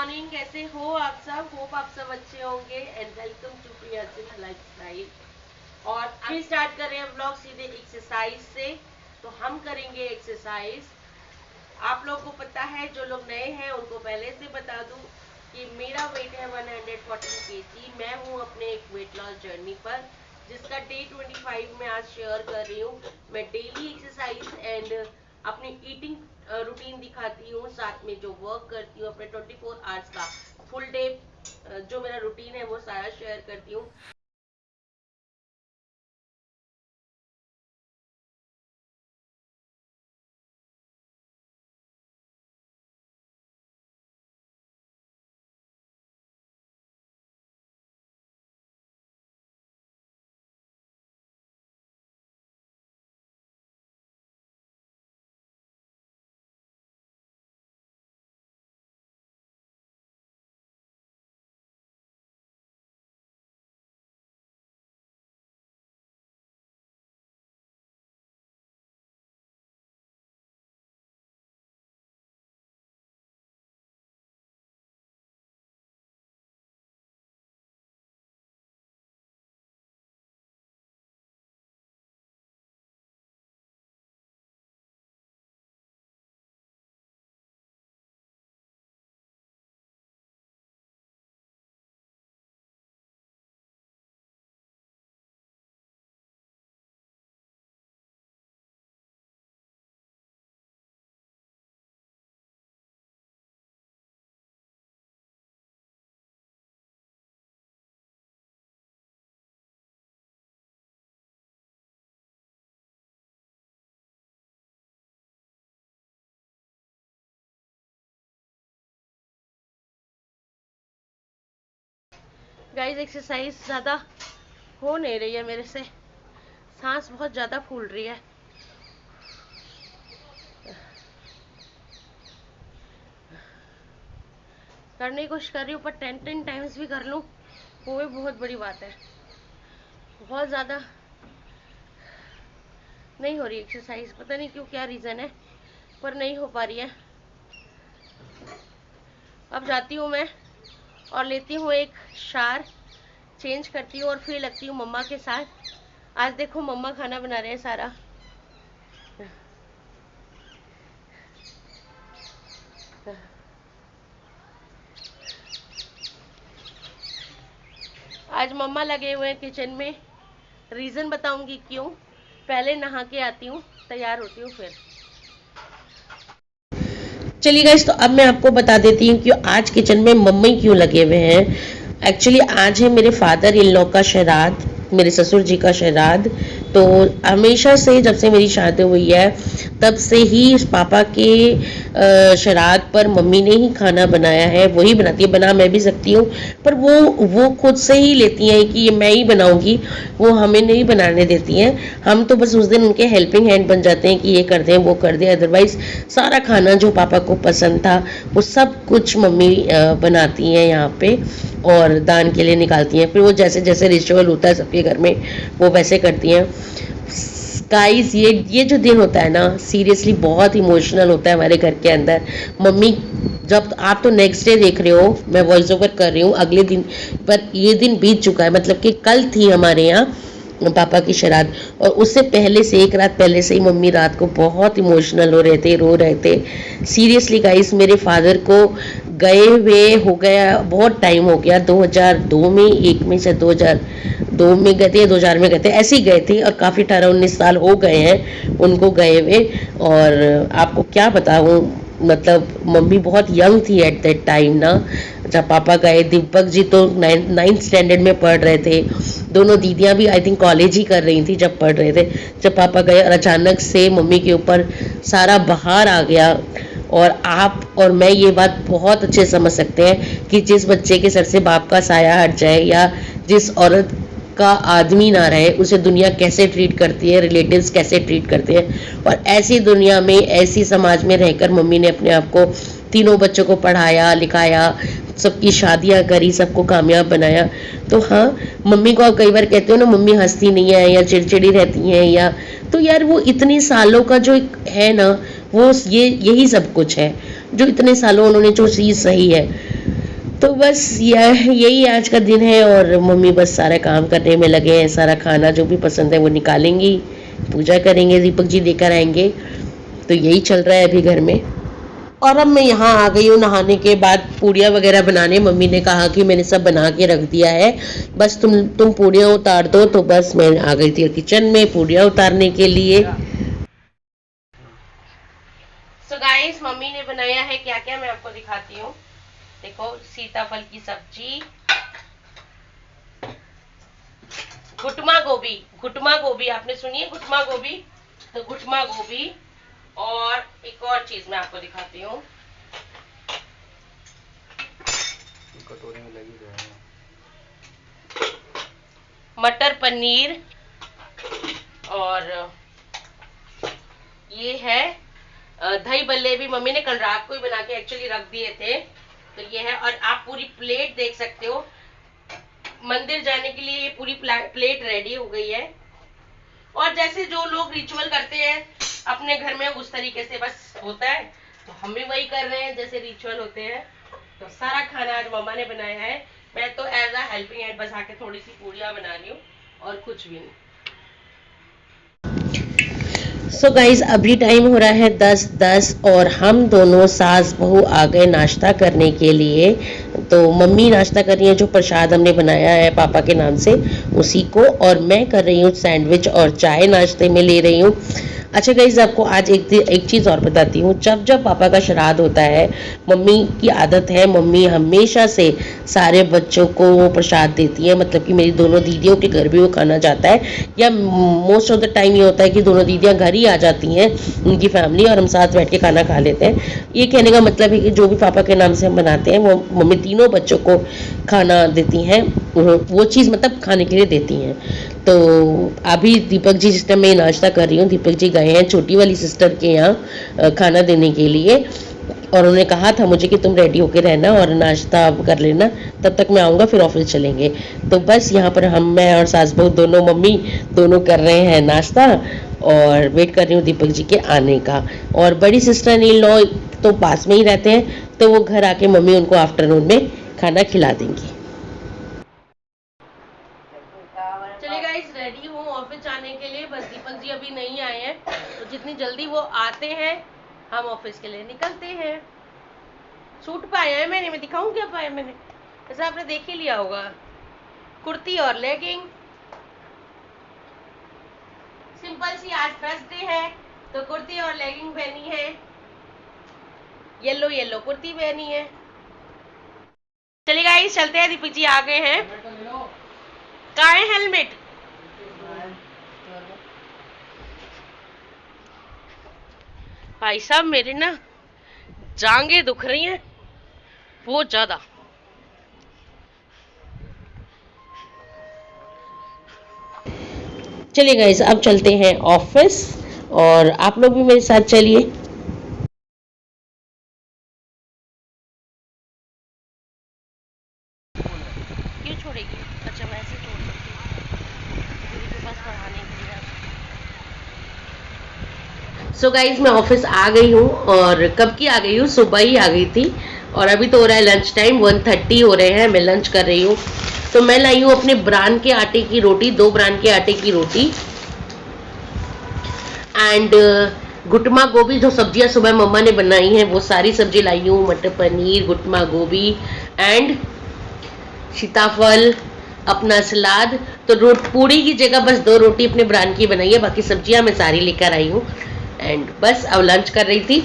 Morning, कैसे हो आप सब? होप आप सब अच्छे होंगे एंड वेलकम टू प्रियासिस लाइफस्टाइल। और अभी स्टार्ट कर रहे हैं व्लॉग सीधे एक्सरसाइज से। तो हम करेंगे एक्सरसाइज। आप लोगों को पता है, जो लोग नए हैं उनको पहले से बता दूं कि मेरा वेट है 114 kg। मैं हूं अपने एक वेट लॉस जर्नी पर, जिसका डे 25 में आज शेयर कर रही हूँ। मैं डेली एक्सरसाइज एंड अपनी ईटिंग रूटीन दिखाती हूँ, साथ में जो वर्क करती हूँ अपने 24 आवर्स का फुल डे जो मेरा रूटीन है वो सारा शेयर करती हूँ। गाइस, एक्सरसाइज ज़्यादा हो नहीं रही है मेरे से, सांस बहुत ज़्यादा फूल रही है। करने की कोशिश कर रही हूँ, पर 10 टाइम्स भी कर लूँ वो भी बहुत बड़ी बात है। बहुत ज़्यादा नहीं हो रही एक्सरसाइज, पता नहीं क्यों, क्या रीज़न है, पर नहीं हो पा रही है। अब जाती हूँ मैं और लेती हूँ एक शार, चेंज करती हूँ और फिर लगती हूँ मम्मा के साथ। आज देखो मम्मा खाना बना रहे हैं सारा। आज मम्मा लगे हुए हैं किचन में। रीज़न बताऊंगी क्यों। पहले नहा के आती हूँ, तैयार होती हूँ फिर। चलिए गाइस, तो अब मैं आपको बता देती हूँ कि आज किचन में मम्मी क्यों लगे हुए हैं। एक्चुअली आज है मेरे फादर इन लॉ का श्राद्ध, मेरे ससुर जी का श्राद्ध। तो हमेशा से, जब से मेरी शादी हुई है तब से ही पापा के श्राद्ध पर मम्मी ने ही खाना बनाया है। वही बनाती है, बना मैं भी सकती हूँ पर वो खुद से ही लेती हैं कि ये मैं ही बनाऊंगी, वो हमें नहीं बनाने देती हैं। हम तो बस उस दिन उनके हेल्पिंग हैंड बन जाते हैं कि ये कर दें वो कर दें। अदरवाइज सारा खाना जो पापा को पसंद था वो सब कुछ मम्मी बनाती हैं यहाँ पे और दान के लिए निकालती हैं। फिर वो जैसे जैसे रिचुअल होता है सबके घर में वो वैसे करती हैं। गाइस, ये जो दिन होता है ना, सीरियसली बहुत इमोशनल होता है हमारे घर के अंदर। मम्मी, जब आप तो नेक्स्ट डे देख रहे हो, मैं वॉइस ओवर कर रही हूँ अगले दिन, पर ये दिन बीत चुका है। मतलब कि कल थी हमारे यहाँ पापा की श्राद्ध, और उससे पहले से, एक रात पहले से ही मम्मी रात को बहुत इमोशनल हो रहे थे, रो रहे थे। सीरियसली गाइस, मेरे फादर को गए हुए हो गया बहुत टाइम हो गया। 2002 में, एक में से 2002 में गए थे या 2000 में गए थे, ऐसे ही गए थे, और काफ़ी 18-19 साल हो गए हैं उनको गए हुए। और आपको क्या बताऊँ, मतलब मम्मी बहुत यंग थी एट दैट टाइम ना, जब पापा गए। दीपक जी तो 9th स्टैंडर्ड में पढ़ रहे थे, दोनों दीदियां भी आई थिंक कॉलेज ही कर रही थी जब पढ़ रहे थे, जब पापा गए। और अचानक से मम्मी के ऊपर सारा बहार आ गया। और आप और मैं ये बात बहुत अच्छे समझ सकते हैं कि जिस बच्चे के सर से बाप का साया हट जाए, या जिस औरत का आदमी ना रहे, उसे दुनिया कैसे ट्रीट करती है, रिलेटिव्स कैसे ट्रीट करते हैं। और ऐसी दुनिया में, ऐसी समाज में रहकर मम्मी ने अपने आप को, तीनों बच्चों को पढ़ाया लिखाया, सबकी शादियां करी, सबको कामयाब बनाया। तो हाँ, मम्मी को आप कई बार कहते हो ना मम्मी हंसती नहीं है या चिड़चिड़ी रहती हैं, या तो यार वो इतनी सालों का जो है ना, वो यही सब कुछ है जो इतने सालों उन्होंने जो चीज़ सही है। तो बस यही आज का दिन है और मम्मी बस सारा काम करने में लगे हैं। सारा खाना जो भी पसंद है वो निकालेंगी, पूजा करेंगे, दीपक जी लेकर आएंगे। तो यही चल रहा है अभी घर में। और अब मैं यहाँ आ गई हूँ नहाने के बाद पूड़ियाँ वगैरह बनाने। मम्मी ने कहा कि मैंने सब बना के रख दिया है, बस तुम पूड़ियाँ उतार दो। तो बस मैं आ गई थी किचन में पूड़ियाँ उतारने के लिए। सो गाइस, मम्मी ने बनाया है क्या क्या मैं आपको दिखाती हूँ। देखो, सीताफल की सब्जी, घुटमा गोभी आपने सुनी है, घुटमा गोभी, तो घुटमा गोभी। और एक और चीज मैं आपको दिखाती हूँ, कटोरी में लगी मटर पनीर। और ये है दही बल्ले, भी मम्मी ने कल रात को ही बना के एक्चुअली रख दिए थे। तो ये है, और आप पूरी प्लेट देख सकते हो। मंदिर जाने के लिए ये पूरी प्लेट रेडी हो गई है। और जैसे जो लोग रिचुअल करते हैं अपने घर में उस तरीके से बस होता है, तो हम भी वही कर रहे हैं जैसे रिचुअल होते हैं। तो सारा खाना आज मम्मा ने बनाया है, मैं तो एज अ हेल्पिंग हैंड बस आके थोड़ी सी पूड़ियाँ बना रही हूँ और कुछ भी नहीं। सो गाइज, अभी टाइम हो रहा है 10:10 और हम दोनों सास बहू आ गए नाश्ता करने के लिए। तो मम्मी नाश्ता कर रही है, जो प्रसाद हमने बनाया है पापा के नाम से उसी को, और मैं कर रही हूँ सैंडविच और चाय नाश्ते में ले रही हूँ। अच्छा गाइज, आपको आज एक चीज़ और बताती हूँ। जब जब पापा का श्राद्ध होता है, मम्मी की आदत है, मम्मी हमेशा से सारे बच्चों को वो प्रसाद देती है। मतलब कि मेरी दोनों दीदियों के घर भी वो खाना जाता है, या मोस्ट ऑफ द टाइम ये होता है कि दोनों दीदियाँ घर ही आ जाती हैं, उनकी फैमिली, और हम साथ बैठ के खाना खा लेते हैं। ये कहने का मतलब है कि जो भी पापा के नाम से हम बनाते हैं वो मम्मी तीनों बच्चों को खाना देती हैं, वो चीज़ मतलब खाने के लिए देती हैं। तो अभी दीपक जी, जिस टाइम मैं नाश्ता कर रही हूँ, दीपक जी गए हैं छोटी वाली सिस्टर के यहाँ खाना देने के लिए, और उन्होंने कहा था मुझे कि तुम रेडी होके रहना और नाश्ता कर लेना, तब तक मैं आऊँगा, फिर ऑफिस चलेंगे। तो बस यहाँ पर मैं और सास बहू दोनों, मम्मी दोनों कर रहे हैं नाश्ता और वेट कर रही हूँ दीपक जी के आने का। और बड़ी सिस्टर इन लॉ तो पास में ही रहते हैं, तो वो घर आके मम्मी उनको आफ्टरनून में खाना खिला देंगी। चलिए गाइस, रेडी हूँ ऑफिस जाने के लिए, बस दीपक जी अभी नहीं आए हैं, तो जितनी जल्दी वो आते हैं हम ऑफिस के लिए निकलते हैं। सूट पाया है मैंने, मैं दिखाऊं क्या पाया मैंने, ऐसा आपने देख ही लिया होगा, कुर्ती और लेगिंग, सिंपल सी। आज थर्सडे है तो कुर्ती और लेगिंग पहनी है, येलो येलो कुर्ती पहनी है। चलिए गाइस, चलते हैं, दीपक जी आ गए हैं। कहाँ है हेलमेट? भाई साहब, मेरे ना जांघें दुख रही हैं बहुत ज्यादा। चलिए गाइस, अब चलते हैं ऑफिस, और आप लोग भी मेरे साथ चलिए। क्यों छोड़ेगी? अच्छा, मैं ऐसे छोड़ सकती हूँ दीदी के पास पढ़ाने के लिए। सो गाइज, मैं ऑफिस आ गई हूँ, और कब की आ गई हूँ, सुबह ही आ गई थी। और अभी तो हो रहा है लंच टाइम, 1:30 हो रहे हैं, मैं लंच कर रही हूँ। तो मैं लाई हूँ अपने ब्रांड के आटे की रोटी, 2 ब्रांड के आटे की रोटी, एंड घुटमा गोभी, जो सब्जियां सुबह मम्मा ने बनाई हैं वो सारी सब्जी लाई हूँ, मटर पनीर, घुटमा गोभी एंड सीताफल, अपना सलाद। तो पूड़ी की जगह बस 2 रोटी अपने ब्रांड की बनाई है, बाकी सब्जियां मैं सारी लेकर आई हूँ। एंड बस अब लंच कर रही थी।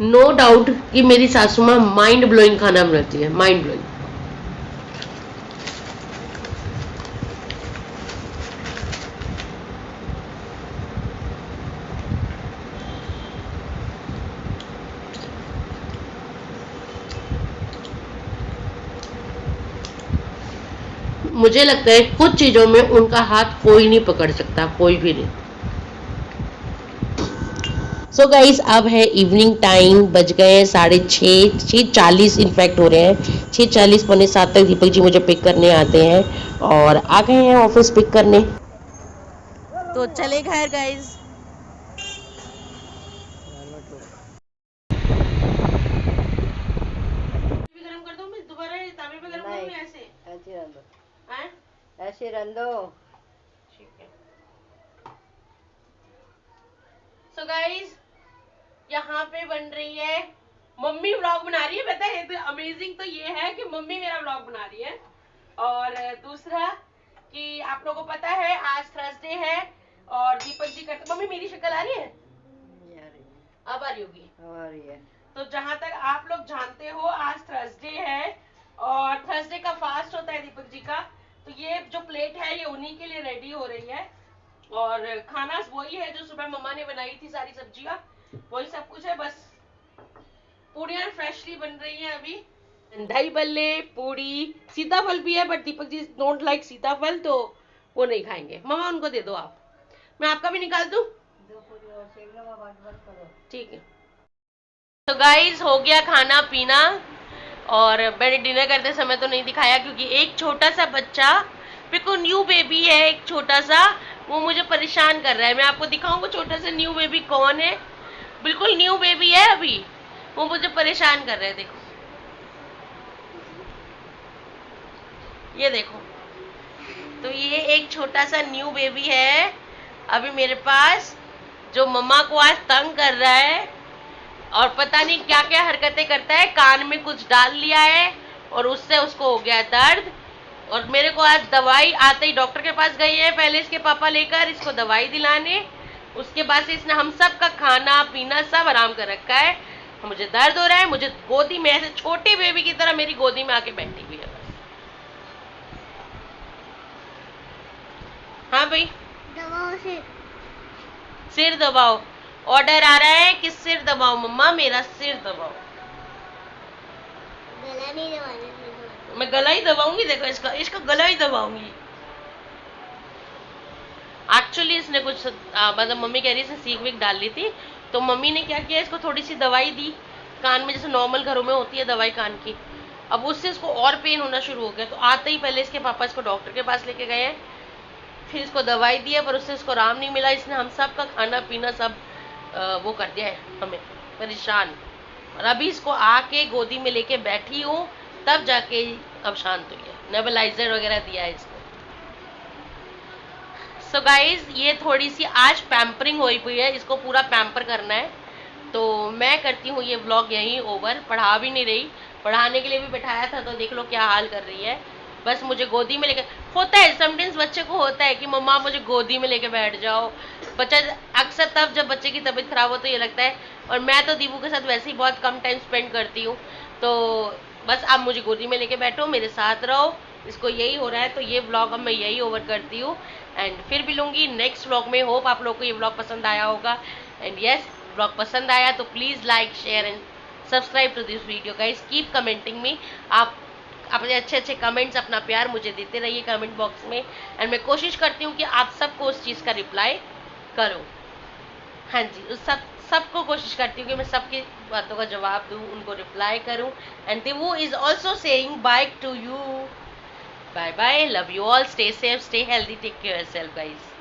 नो डाउट कि मेरी सासू माँ माइंड ब्लोइंग खाना बनाती है, माइंड ब्लोइंग। मुझे लगता है कुछ चीजों में उनका हाथ कोई नहीं पकड़ सकता, कोई भी नहीं। सो गाइस अब है इवनिंग टाइम, बज गए हैं 6:30, 6:40 इनफैक्ट हो रहे हैं, 6:40 पौने 7 तक दीपक जी मुझे पिक करने आते हैं और आ गए हैं ऑफिस पिक करने। तो चले घर गाइस। गरम कर दूं मैं दोबारा तवे पे गरम करूं ऐसे ऐसे रख दो, हैं ऐसे रख दो, ठीक है। सो गाइस यहाँ पे बन रही है, मम्मी व्लॉग बना रही है। पता है तो अमेजिंग तो ये है कि मम्मी मेरा व्लॉग बना रही है, और दूसरा कि आप लोगों को पता है आज थर्सडे है और दीपक जी करते। मम्मी मेरी शक्ल आ रही है? अब आ रही होगी, आ रही है। तो जहां तक आप लोग जानते हो आज थर्सडे है और थर्सडे का फास्ट होता है दीपक जी का, तो ये जो प्लेट है ये उन्हीं के लिए रेडी हो रही है और खाना वही है जो सुबह मम्मा ने बनाई थी, सारी सब्जियां वही सब कुछ है, बस पूड़ियाँ फ्रेशली बन रही हैं अभी। दही बल्ले, पूड़ी, सीताफल भी है but Deepak ji don't like sitaphal तो वो नहीं खाएंगे। मम्मा उनको दे दो आप, मैं आपका भी निकाल दूं? ठीक है। तो गाइस हो गया खाना पीना और मैंने डिनर करते समय तो नहीं दिखाया क्योंकि एक छोटा सा बच्चा, बिल्कुल न्यू बेबी है एक छोटा सा, वो मुझे परेशान कर रहा है। मैं आपको दिखाऊं वो छोटा सा न्यू बेबी कौन है। बिल्कुल न्यू बेबी है अभी, वो मुझे परेशान कर रहे हैं। देखो ये देखो, तो ये एक छोटा सा न्यू बेबी है अभी मेरे पास, जो मम्मा को आज तंग कर रहा है और पता नहीं क्या क्या हरकतें करता है। कान में कुछ डाल लिया है और उससे उसको हो गया दर्द, और मेरे को आज दवाई आते ही डॉक्टर के पास गई है पहले इसके पापा लेकर इसको दवाई दिलाने, उसके बाद से इसने हम सब का खाना पीना सब आराम कर रखा है। मुझे दर्द हो रहा है, मुझे गोदी में ऐसे छोटे बेबी की तरह मेरी गोदी में आके बैठी हुई है। हाँ भाई, दबाओ सिर दबाओ। ऑर्डर आ रहा है कि सिर दबाओ मम्मा, मेरा सिर दबाओ। गला नहीं दबाना, मैं गला ही दबाऊंगी। देखो इसका इसका गला ही दबाऊंगी। एक्चुअली इसने कुछ मतलब मम्मी कह रही है इसने सीख वीख डाल ली थी, तो मम्मी ने क्या किया इसको थोड़ी सी दवाई दी कान में, जैसे नॉर्मल घरों में होती है दवाई कान की। अब उससे इसको और पेन होना शुरू हो गया, तो आते ही पहले इसके पापा इसको डॉक्टर के पास लेके गए हैं, फिर इसको दवाई दी है पर उससे इसको आराम नहीं मिला। इसने हम सब का खाना पीना सब वो कर दिया है, हमें परेशान। और अभी इसको आके गोदी में लेके बैठी हूँ तब जाके अब शांत हुई है, नेबुलाइजर वगैरह दिया है इसको। सो गाइज ये थोड़ी सी आज पैम्परिंग हुई है, इसको पूरा पैम्पर करना है, तो मैं करती हूँ ये व्लॉग यहीं ओवर। पढ़ा भी नहीं रही, पढ़ाने के लिए भी बैठाया था तो देख लो क्या हाल कर रही है। बस मुझे गोदी में लेके, होता है समटाइम्स बच्चे को होता है कि मम्मा मुझे गोदी में लेके बैठ जाओ। बच्चा अक्सर तब जब बच्चे की तबीयत खराब हो तो ये लगता है, और मैं तो दीपू के साथ वैसे ही बहुत कम टाइम स्पेंड करती हूँ, तो बस आप मुझे गोदी में लेके बैठो, मेरे साथ रहो। इसको यही हो रहा है, तो ये व्लॉग अब मैं यही ओवर करती हूँ एंड फिर भी लूँगी नेक्स्ट व्लॉग में। होप आप लोग को ये व्लॉग पसंद आया होगा, एंड यस व्लॉग पसंद आया तो please like share and subscribe to this video guys. Keep commenting me, आप अपने अच्छे अच्छे कमेंट्स अपना प्यार मुझे देते रहिए कमेंट बॉक्स में, एंड मैं कोशिश करती हूँ कि आप सबको उस चीज़ का रिप्लाई करूँ। हाँ जी, उस सबको कोशिश करती हूँ कि मैं सबकी बातों का जवाब दूँ, उनको रिप्लाई करूँ। And Divu is also saying bye to you, bye bye, love you all, stay safe, stay healthy, take care yourself guys.